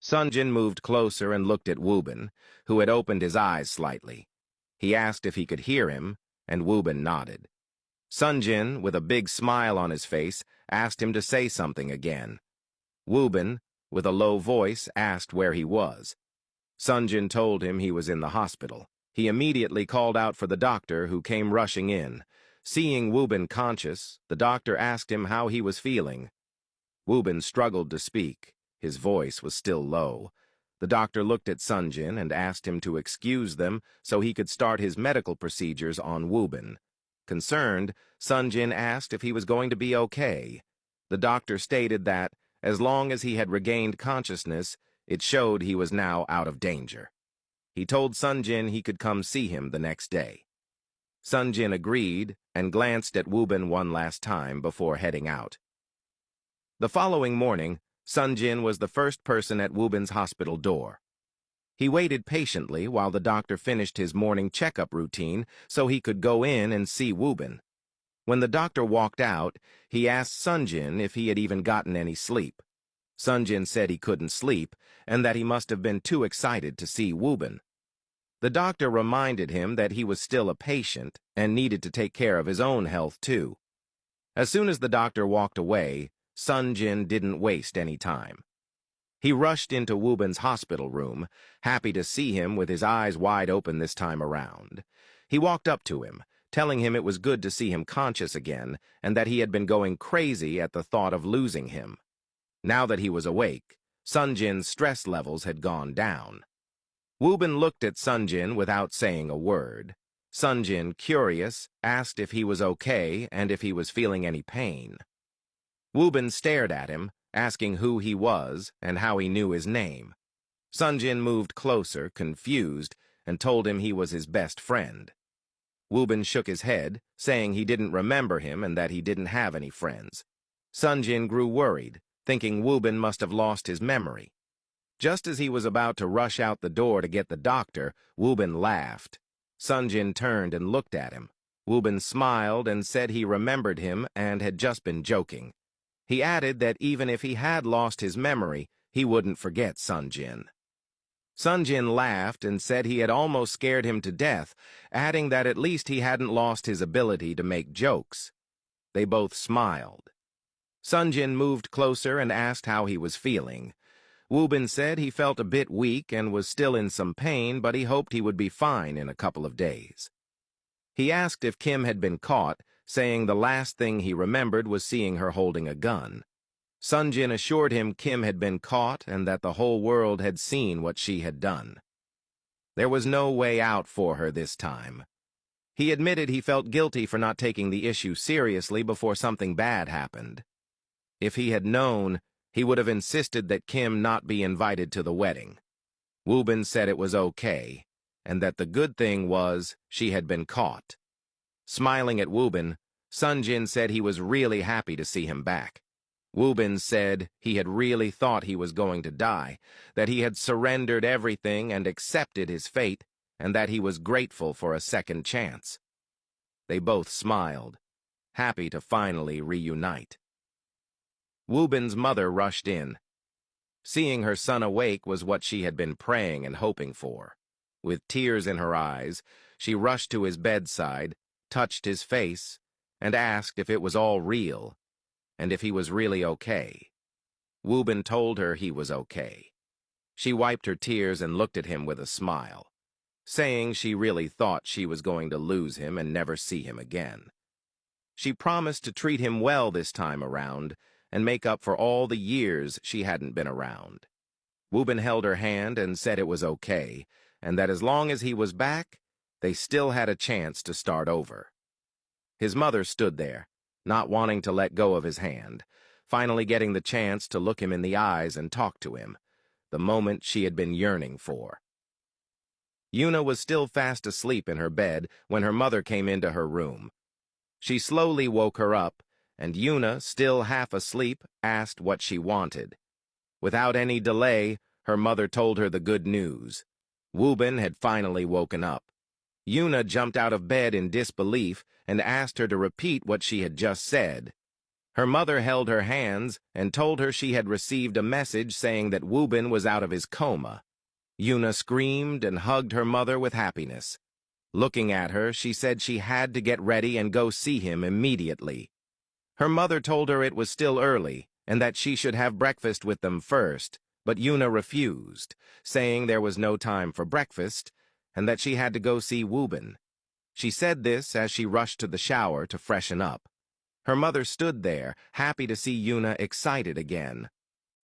Sunjin moved closer and looked at Wobin, who had opened his eyes slightly. He asked if he could hear him, and Wobin nodded. Sunjin, with a big smile on his face, asked him to say something again. Wobin, with a low voice, asked where he was. Sunjin told him he was in the hospital. He immediately called out for the doctor, who came rushing in. Seeing Wobin conscious, the doctor asked him how he was feeling. Wobin struggled to speak. His voice was still low. The doctor looked at Sunjin and asked him to excuse them so he could start his medical procedures on Wobin. Concerned, Sunjin asked if he was going to be okay. The doctor stated that, as long as he had regained consciousness, it showed he was now out of danger. He told Sunjin he could come see him the next day. Sunjin agreed and glanced at Wobin one last time before heading out. The following morning, Sunjin was the first person at Wobin's hospital door. He waited patiently while the doctor finished his morning checkup routine so he could go in and see Wobin. When the doctor walked out, he asked Sunjin if he had even gotten any sleep. Sunjin said he couldn't sleep and that he must have been too excited to see Wobin. The doctor reminded him that he was still a patient and needed to take care of his own health too. As soon as the doctor walked away, Sunjin didn't waste any time. He rushed into Wobin's hospital room, happy to see him with his eyes wide open this time around. He walked up to him, telling him it was good to see him conscious again and that he had been going crazy at the thought of losing him. Now that he was awake, Sunjin's stress levels had gone down. Wobin looked at Sunjin without saying a word. Sunjin, curious, asked if he was okay and if he was feeling any pain. Wobin stared at him, asking who he was and how he knew his name. Sunjin moved closer, confused, and told him he was his best friend. Wobin shook his head, saying he didn't remember him and that he didn't have any friends. Sunjin grew worried, thinking Wobin must have lost his memory. Just as he was about to rush out the door to get the doctor, Wobin laughed. Sunjin turned and looked at him. Wobin smiled and said he remembered him and had just been joking. He added that even if he had lost his memory, he wouldn't forget Sunjin. Sunjin laughed and said he had almost scared him to death, adding that at least he hadn't lost his ability to make jokes. They both smiled. Sunjin moved closer and asked how he was feeling. Wobin said he felt a bit weak and was still in some pain, but he hoped he would be fine in a couple of days. He asked if Kim had been caught, saying the last thing he remembered was seeing her holding a gun. Sunjin assured him Kim had been caught and that the whole world had seen what she had done. There was no way out for her this time. He admitted he felt guilty for not taking the issue seriously before something bad happened. If he had known, he would have insisted that Kim not be invited to the wedding. Wobin said it was okay, and that the good thing was she had been caught. Smiling at Wobin, Sunjin said he was really happy to see him back. Wobin said he had really thought he was going to die, that he had surrendered everything and accepted his fate, and that he was grateful for a second chance. They both smiled, happy to finally reunite. Wobin's mother rushed in. Seeing her son awake was what she had been praying and hoping for. With tears in her eyes, she rushed to his bedside, touched his face, and asked if it was all real, and if he was really okay. Wobin told her he was okay. She wiped her tears and looked at him with a smile, saying she really thought she was going to lose him and never see him again. She promised to treat him well this time around, and make up for all the years she hadn't been around. Wobin held her hand and said it was okay, and that as long as he was back, they still had a chance to start over. His mother stood there, not wanting to let go of his hand, finally getting the chance to look him in the eyes and talk to him, the moment she had been yearning for. Yuna was still fast asleep in her bed when her mother came into her room. She slowly woke her up, and Yuna, still half asleep, asked what she wanted. Without any delay, her mother told her the good news. Wobin had finally woken up. Yuna jumped out of bed in disbelief and asked her to repeat what she had just said. Her mother held her hands and told her she had received a message saying that Wobin was out of his coma. Yuna screamed and hugged her mother with happiness. Looking at her, she said she had to get ready and go see him immediately. Her mother told her it was still early and that she should have breakfast with them first, but Yuna refused, saying there was no time for breakfast and that she had to go see Wobin. She said this as she rushed to the shower to freshen up. Her mother stood there, happy to see Yuna excited again.